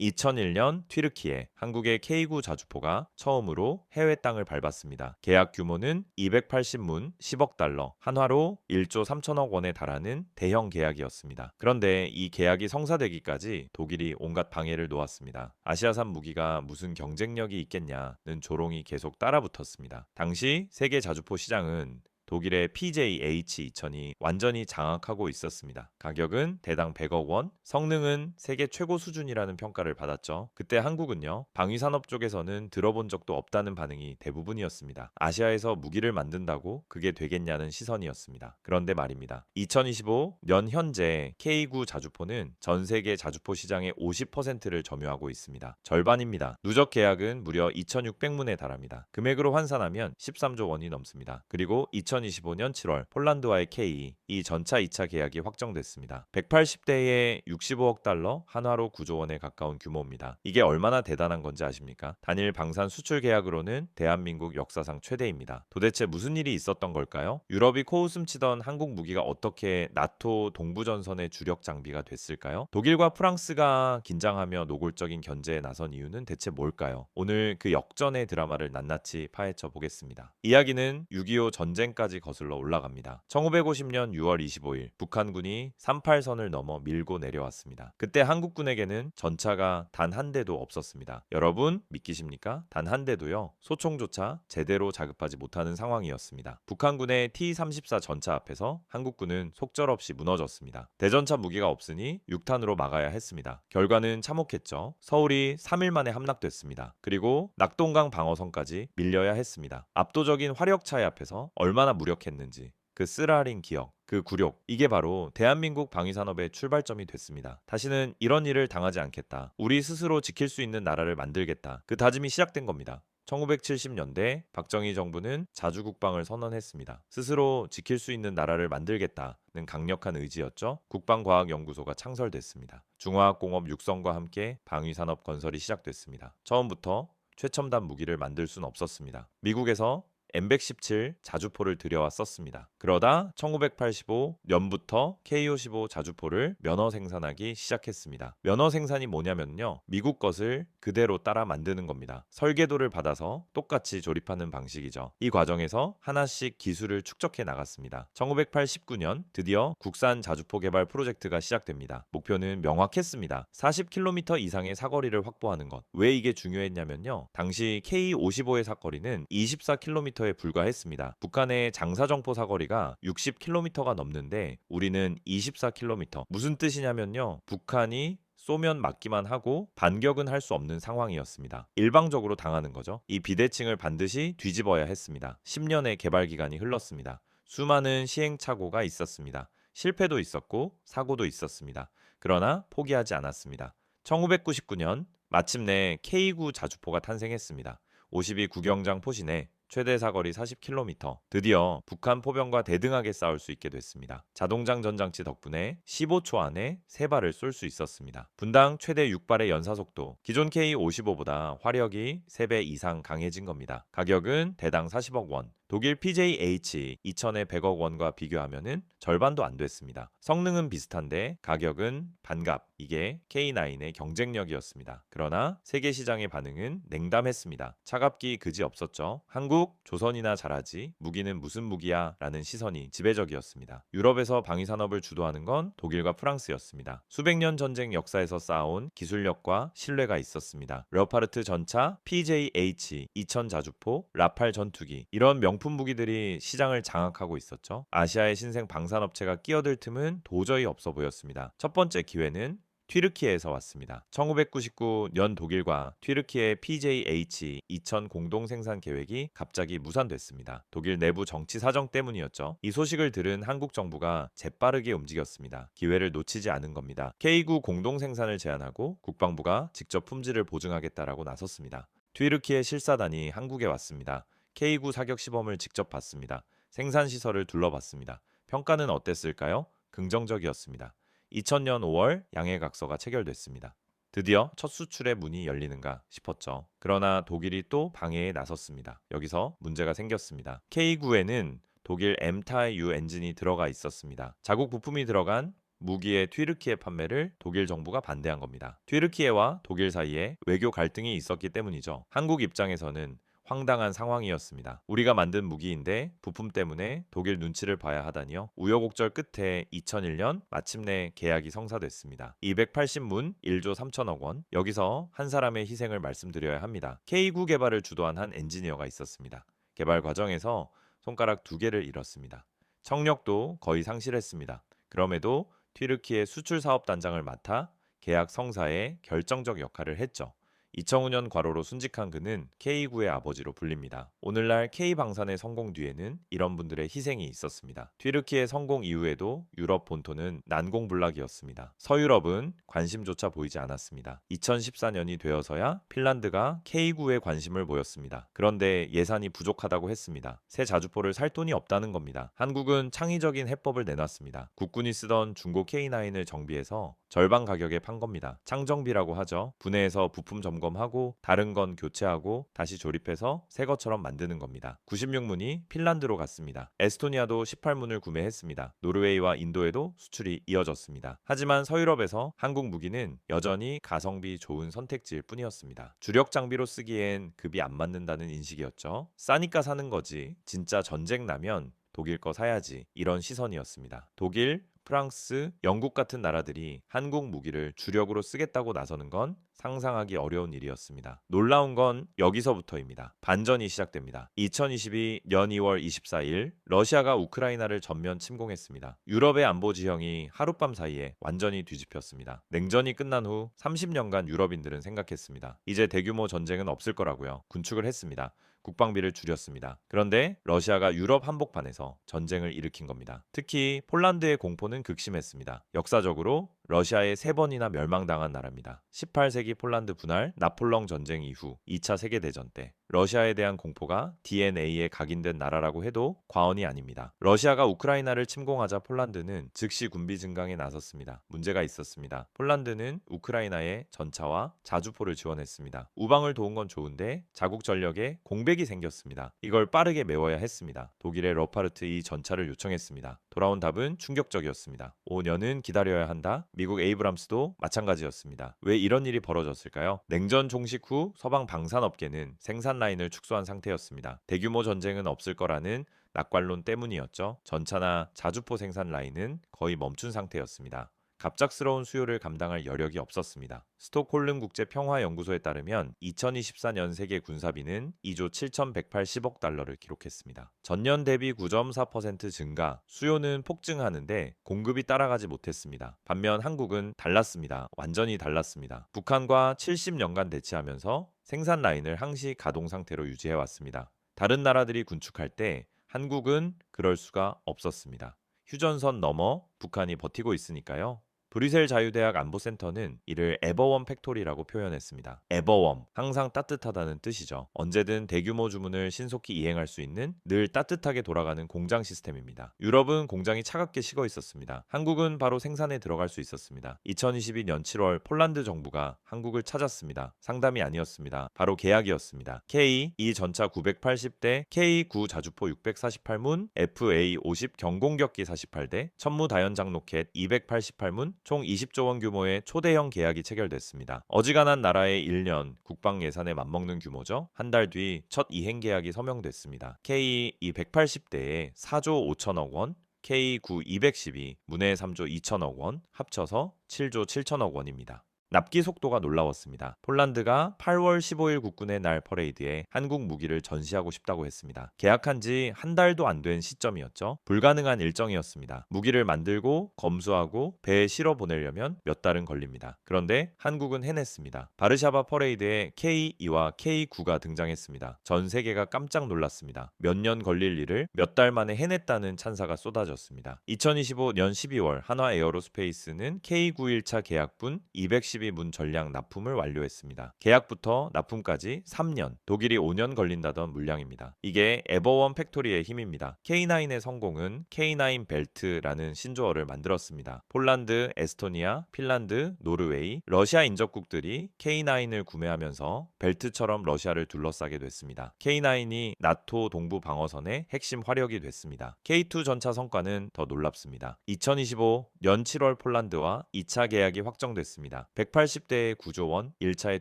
2001년 튀르키예, 한국의 K9 자주포가 처음으로 해외 땅을 밟았습니다. 계약 규모는 280문 10억 달러, 한화로 1조 3천억 원에 달하는 대형 계약이었습니다. 그런데 이 계약이 성사되기까지 독일이 온갖 방해를 놓았습니다. 아시아산 무기가 무슨 경쟁력이 있겠냐는 조롱이 계속 따라붙었습니다. 당시 세계 자주포 시장은 독일의 PJH-2000이 완전히 장악하고 있었습니다. 가격은 대당 100억 원, 성능은 세계 최고 수준이라는 평가를 받았죠. 그때 한국은요, 방위산업 쪽에서는 들어본 적도 없다는 반응이 대부분이었습니다. 아시아에서 무기를 만든다고 그게 되겠냐는 시선이었습니다. 그런데 말입니다. 2025년 현재 K9 자주포는 전 세계 자주포 시장의 50%를 점유하고 있습니다. 절반입니다. 누적 계약은 무려 2,600문에 달합니다. 금액으로 환산하면 13조 원이 넘습니다. 그리고 2025년 7월 폴란드와의 K 이 전차 2차 계약이 확정됐습니다. 180대에 65억 달러, 한화로 9조 원에 가까운 규모입니다. 이게 얼마나 대단한 건지 아십니까? 단일 방산 수출 계약으로는 대한민국 역사상 최대입니다. 도대체 무슨 일이 있었던 걸까요? 유럽이 코웃음 치던 한국 무기가 어떻게 나토 동부전선의 주력 장비가 됐을까요? 독일과 프랑스가 긴장하며 노골적인 견제에 나선 이유는 대체 뭘까요? 오늘 그 역전의 드라마를 낱낱이 파헤쳐 보겠습니다. 이야기는 6.25 전쟁까지 거슬러 올라갑니다. 1950년 6월 25일 북한군이 38선을 넘어 밀고 내려왔습니다. 그때 한국군에게는 전차가 단 한 대도 없었습니다. 여러분 믿기십니까? 단 한 대도요. 소총조차 제대로 자급하지 못하는 상황이었습니다. 북한군의 T-34 전차 앞에서 한국군은 속절없이 무너졌습니다. 대전차 무기가 없으니 6탄으로 막아야 했습니다. 결과는 참혹했죠. 서울이 3일 만에 함락됐습니다. 그리고 낙동강 방어선까지 밀려야 했습니다. 압도적인 화력차의 앞에서 얼마나 무력했는지 그 쓰라린 기억, 그 굴욕, 이게 바로 대한민국 방위산업의 출발점이 됐습니다. 다시는 이런 일을 당하지 않겠다. 우리 스스로 지킬 수 있는 나라를 만들겠다. 그 다짐이 시작된 겁니다. 1970년대 박정희 정부는 자주국방을 선언했습니다. 스스로 지킬 수 있는 나라를 만들겠다는 강력한 의지였죠. 국방과학연구소가 창설됐습니다. 중화학공업 육성과 함께 방위산업 건설이 시작됐습니다. 처음부터 최첨단 무기를 만들 수는 없었습니다. 미국에서 M117 자주포를 들여왔었습니다. 그러다 1985년부터 K55 자주포를 면허 생산하기 시작했습니다. 면허 생산이 뭐냐면요. 미국 것을 그대로 따라 만드는 겁니다. 설계도를 받아서 똑같이 조립하는 방식이죠. 이 과정에서 하나씩 기술을 축적해 나갔습니다. 1989년 드디어 국산 자주포 개발 프로젝트가 시작됩니다. 목표는 명확했습니다. 40km 이상의 사거리를 확보하는 것. 왜 이게 중요했냐면요. 당시 K55의 사거리는 24km에 불과했습니다. 북한의 장사정포 사거리가 60km가 넘는데 우리는 24km. 무슨 뜻이냐면요. 북한이 쏘면 맞기만 하고 반격은 할 수 없는 상황이었습니다. 일방적으로 당하는 거죠. 이 비대칭을 반드시 뒤집어야 했습니다. 10년의 개발 기간이 흘렀습니다. 수많은 시행착오가 있었습니다. 실패도 있었고 사고도 있었습니다. 그러나 포기하지 않았습니다. 1999년 마침내 K9 자주포가 탄생했습니다. 52 구경장 포신에 최대 사거리 40km. 드디어 북한 포병과 대등하게 싸울 수 있게 됐습니다. 자동장 전장치 덕분에 15초 안에 3발을 쏠 수 있었습니다. 분당 최대 6발의 연사속도, 기존 K55보다 화력이 3배 이상 강해진 겁니다. 가격은 대당 40억 원. 독일 PJH 2000의 100억 원과 비교하면은 절반도 안 됐습니다. 성능은 비슷한데 가격은 반값. 이게 K9의 경쟁력이었습니다. 그러나 세계 시장의 반응은 냉담했습니다. 차갑기 그지 없었죠. 한국, 조선이나 잘하지. 무기는 무슨 무기야? 라는 시선이 지배적이었습니다. 유럽에서 방위산업을 주도하는 건 독일과 프랑스였습니다. 수백 년 전쟁 역사에서 쌓아온 기술력과 신뢰가 있었습니다. 레오파르트 전차, PJH 2000 자주포, 라팔 전투기 이런 명품 무기들이 시장을 장악하고 있었죠. 아시아의 신생 방산업체가 끼어들 틈은 도저히 없어 보였습니다. 첫 번째 기회는 튀르키예에서 왔습니다. 1999년 독일과 튀르키예 PJH-2000 공동 생산 계획이 갑자기 무산됐습니다. 독일 내부 정치 사정 때문이었죠. 이 소식을 들은 한국 정부가 재빠르게 움직였습니다. 기회를 놓치지 않은 겁니다. K9 공동 생산을 제안하고 국방부가 직접 품질을 보증하겠다라고 나섰습니다. 튀르키예 실사단이 한국에 왔습니다. K9 사격 시범을 직접 봤습니다. 생산 시설을 둘러봤습니다. 평가는 어땠을까요? 긍정적이었습니다. 2000년 5월 양해각서가 체결됐습니다. 드디어 첫 수출의 문이 열리는가 싶었죠. 그러나 독일이 또 방해에 나섰습니다. 여기서 문제가 생겼습니다. K9에는 독일 M타입 U 엔진이 들어가 있었습니다. 자국 부품이 들어간 무기의 튀르키예 판매를 독일 정부가 반대한 겁니다. 튀르키예와 독일 사이에 외교 갈등이 있었기 때문이죠. 한국 입장에서는 황당한 상황이었습니다. 우리가 만든 무기인데 부품 때문에 독일 눈치를 봐야 하다니요. 우여곡절 끝에 2001년 마침내 계약이 성사됐습니다. 280문 1조 3천억 원. 여기서 한 사람의 희생을 말씀드려야 합니다. K9 개발을 주도한 한 엔지니어가 있었습니다. 개발 과정에서 손가락 2개를 잃었습니다. 청력도 거의 상실했습니다. 그럼에도 튀르키예 수출 사업 단장을 맡아 계약 성사에 결정적 역할을 했죠. 2005년 과로로 순직한 그는 K9의 아버지로 불립니다. 오늘날 K방산의 성공 뒤에는 이런 분들의 희생이 있었습니다. 튀르키예 성공 이후에도 유럽 본토는 난공불락이었습니다. 서유럽은 관심조차 보이지 않았습니다. 2014년이 되어서야 핀란드가 K9에 관심을 보였습니다. 그런데 예산이 부족하다고 했습니다. 새 자주포를 살 돈이 없다는 겁니다. 한국은 창의적인 해법을 내놨습니다. 국군이 쓰던 중고 K9을 정비해서 절반 가격에 판 겁니다. 창정비라고 하죠. 분해해서 부품 점검하고 다른 건 교체하고 다시 조립해서 새 것처럼 만드는 겁니다. 96문이 핀란드로 갔습니다. 에스토니아도 18문을 구매했습니다. 노르웨이와 인도에도 수출이 이어졌습니다. 하지만 서유럽에서 한국 무기는 여전히 가성비 좋은 선택지일 뿐이었습니다. 주력 장비로 쓰기엔 급이 안 맞는다는 인식이었죠. 싸니까 사는 거지. 진짜 전쟁 나면 독일 거 사야지. 이런 시선이었습니다. 독일, 프랑스, 영국 같은 나라들이 한국 무기를 주력으로 쓰겠다고 나서는 건 상상하기 어려운 일이었습니다. 놀라운 건 여기서부터입니다. 반전이 시작됩니다. 2022년 2월 24일 러시아가 우크라이나를 전면 침공했습니다. 유럽의 안보 지형이 하룻밤 사이에 완전히 뒤집혔습니다. 냉전이 끝난 후 30년간 유럽인들은 생각했습니다. 이제 대규모 전쟁은 없을 거라고요. 군축을 했습니다. 국방비를 줄였습니다. 그런데 러시아가 유럽 한복판에서 전쟁을 일으킨 겁니다. 특히 폴란드의 공포는 극심했습니다. 역사적으로 러시아에 3번이나 멸망당한 나라입니다. 18세기 폴란드 분할, 나폴령 전쟁 이후 2차 세계대전 때 러시아에 대한 공포가 DNA에 각인된 나라라고 해도 과언이 아닙니다. 러시아가 우크라이나를 침공하자 폴란드는 즉시 군비 증강에 나섰습니다. 문제가 있었습니다. 폴란드는 우크라이나에 전차와 자주포를 지원했습니다. 우방을 도운 건 좋은데 자국 전력에 공백이 생겼습니다. 이걸 빠르게 메워야 했습니다. 독일의 러파르트 2 전차를 요청했습니다. 돌아온 답은 충격적이었습니다. 5년은 기다려야 한다. 미국 에이브람스도 마찬가지였습니다. 왜 이런 일이 벌어졌을까요? 냉전 종식 후 서방 방산업계는 생산 라인을 축소한 상태였습니다. 대규모 전쟁은 없을 거라는 낙관론 때문이었죠. 전차나 자주포 생산 라인은 거의 멈춘 상태였습니다. 갑작스러운 수요를 감당할 여력이 없었습니다. 스톡홀름 국제평화연구소에 따르면 2024년 세계 군사비는 2조 7,180억 달러를 기록했습니다. 전년 대비 9.4% 증가, 수요는 폭증하는데 공급이 따라가지 못했습니다. 반면 한국은 달랐습니다. 완전히 달랐습니다. 북한과 70년간 대치하면서 생산 라인을 항시 가동 상태로 유지해왔습니다. 다른 나라들이 군축할 때 한국은 그럴 수가 없었습니다. 휴전선 넘어 북한이 버티고 있으니까요. 브뤼셀 자유대학 안보센터는 이를 에버웜 팩토리라고 표현했습니다. 에버웜, 항상 따뜻하다는 뜻이죠. 언제든 대규모 주문을 신속히 이행할 수 있는 늘 따뜻하게 돌아가는 공장 시스템입니다. 유럽은 공장이 차갑게 식어 있었습니다. 한국은 바로 생산에 들어갈 수 있었습니다. 2022년 7월 폴란드 정부가 한국을 찾았습니다. 상담이 아니었습니다. 바로 계약이었습니다. K2 전차 980대, K9 자주포 648문, FA50 경공격기 48대, 천무 다연장 로켓 288문, 총 20조 원 규모의 초대형 계약이 체결됐습니다. 어지간한 나라의 1년 국방 예산에 맞먹는 규모죠. 한 달 뒤 첫 이행 계약이 서명됐습니다. K2 180대에 4조 5천억 원, K9 212 문해 3조 2천억 원, 합쳐서 7조 7천억 원입니다. 납기 속도가 놀라웠습니다. 폴란드가 8월 15일 국군의 날 퍼레이드에 한국 무기를 전시하고 싶다고 했습니다. 계약한 지 한 달도 안 된 시점이었죠. 불가능한 일정이었습니다. 무기를 만들고 검수하고 배에 실어 보내려면 몇 달은 걸립니다. 그런데 한국은 해냈습니다. 바르샤바 퍼레이드에 K2와 K9가 등장했습니다. 전 세계가 깜짝 놀랐습니다. 몇 년 걸릴 일을 몇 달 만에 해냈다는 찬사가 쏟아졌습니다. 2025년 12월 한화 에어로스페이스는 K9 1차 계약분 210 262문 전량 납품을 완료했습니다. 계약부터 납품까지 3년, 독일이 5년 걸린다던 물량입니다. 이게 에버원 팩토리의 힘입니다. K9의 성공은 K9 벨트라는 신조어를 만들었습니다. 폴란드, 에스토니아, 핀란드, 노르웨이, 러시아 인접국들이 K9을 구매하면서 벨트처럼 러시아를 둘러싸게 됐습니다. K9이 나토 동부 방어선의 핵심 화력이 됐습니다. K2 전차 성과는 더 놀랍습니다. 2025년 7월 폴란드와 2차 계약이 확정됐습니다. 180대의 9조 원, 1차의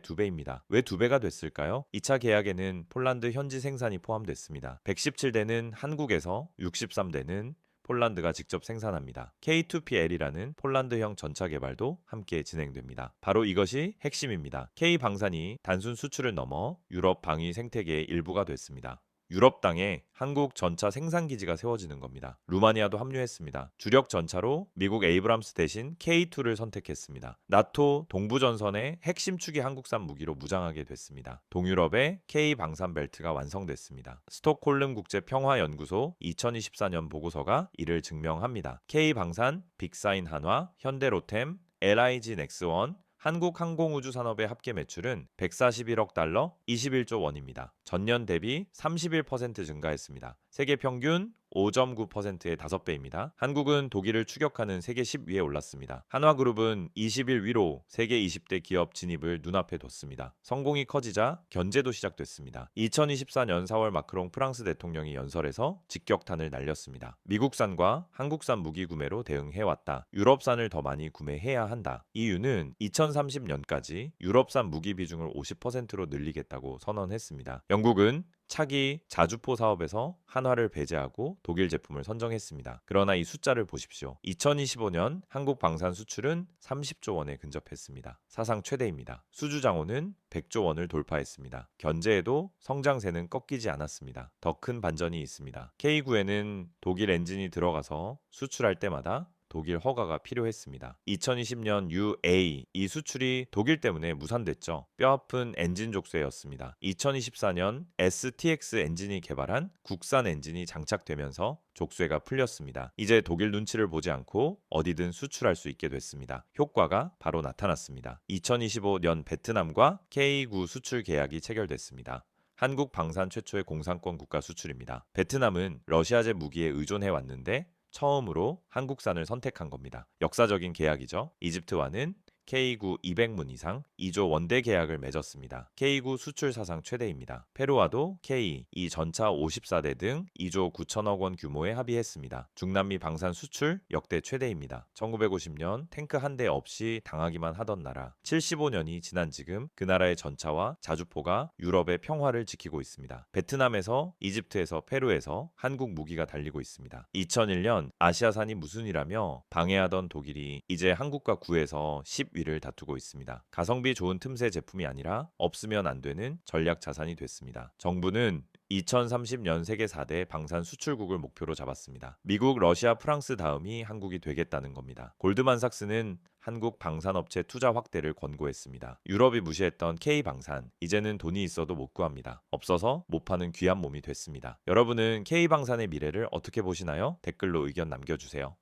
2배입니다. 왜 2배가 됐을까요? 2차 계약에는 폴란드 현지 생산이 포함됐습니다. 117대는 한국에서, 63대는 폴란드가 직접 생산합니다. K2PL이라는 폴란드형 전차 개발도 함께 진행됩니다. 바로 이것이 핵심입니다. K방산이 단순 수출을 넘어 유럽 방위 생태계의 일부가 됐습니다. 유럽 땅에 한국 전차 생산 기지가 세워지는 겁니다. 루마니아도 합류했습니다. 주력 전차로 미국 에이브람스 대신 K2를 선택했습니다. 나토 동부 전선의 핵심 축이 한국산 무기로 무장하게 됐습니다. 동유럽의 K 방산 벨트가 완성됐습니다. 스톡홀름 국제 평화 연구소 2024년 보고서가 이를 증명합니다. K 방산, 빅사인 한화, 현대로템, LIG 넥스원, 한국 항공우주 산업의 합계 매출은 141억 달러, 21조 원입니다. 전년 대비 31% 증가했습니다. 세계 평균 5.9%의 5배입니다. 한국은 독일을 추격하는 세계 10위에 올랐습니다. 한화그룹은 21위로 세계 20대 기업 진입을 눈앞에 뒀습니다. 성공이 커지자 견제도 시작됐습니다. 2024년 4월 마크롱 프랑스 대통령이 연설에서 직격탄을 날렸습니다. 미국산과 한국산 무기 구매로 대응해왔다. 유럽산을 더 많이 구매해야 한다. 이유는 2030년까지 유럽산 무기 비중을 50%로 늘리겠다고 선언했습니다. 영국은 차기 자주포 사업에서 한화를 배제하고 독일 제품을 선정했습니다. 그러나 이 숫자를 보십시오. 2025년 한국 방산 수출은 30조 원에 근접했습니다. 사상 최대입니다. 수주 장호는 100조 원을 돌파했습니다. 견제에도 성장세는 꺾이지 않았습니다. 더 큰 반전이 있습니다. K9에는 독일 엔진이 들어가서 수출할 때마다 독일 허가가 필요했습니다. 2020년 UA 이 수출이 독일 때문에 무산됐죠. 뼈아픈 엔진 족쇄였습니다. 2024년 STX 엔진이 개발한 국산 엔진이 장착되면서 족쇄가 풀렸습니다. 이제 독일 눈치를 보지 않고 어디든 수출할 수 있게 됐습니다. 효과가 바로 나타났습니다. 2025년 베트남과 K9 수출 계약이 체결됐습니다. 한국 방산 최초의 공산권 국가 수출입니다. 베트남은 러시아제 무기에 의존해 왔는데 처음으로 한국산을 선택한 겁니다. 역사적인 계약이죠. 이집트와는 K9 200문 이상 2조 원대 계약을 맺었습니다. K9 수출 사상 최대입니다. 페루와도 K, 이 전차 54대 등 2조 9천억 원 규모에 합의했습니다. 중남미 방산 수출 역대 최대입니다. 1950년 탱크 한 대 없이 당하기만 하던 나라, 75년이 지난 지금 그 나라의 전차와 자주포가 유럽의 평화를 지키고 있습니다. 베트남에서, 이집트에서, 페루에서 한국 무기가 달리고 있습니다. 2001년 아시아산이 무슨 일하며 방해하던 독일이 이제 한국과 구해서 10위를 다투고 있습니다. 가성비 좋은 틈새 제품이 아니라 없으면 안 되는 전략 자산이 됐습니다. 정부는 2030년 세계 4대 방산 수출국을 목표로 잡았습니다. 미국, 러시아, 프랑스 다음이 한국이 되겠다는 겁니다. 골드만삭스는 한국 방산업체 투자 확대를 권고했습니다. 유럽이 무시했던 K방산, 이제는 돈이 있어도 못 구합니다. 없어서 못 파는 귀한 몸이 됐습니다. 여러분은 K방산의 미래를 어떻게 보시나요? 댓글로 의견 남겨주세요.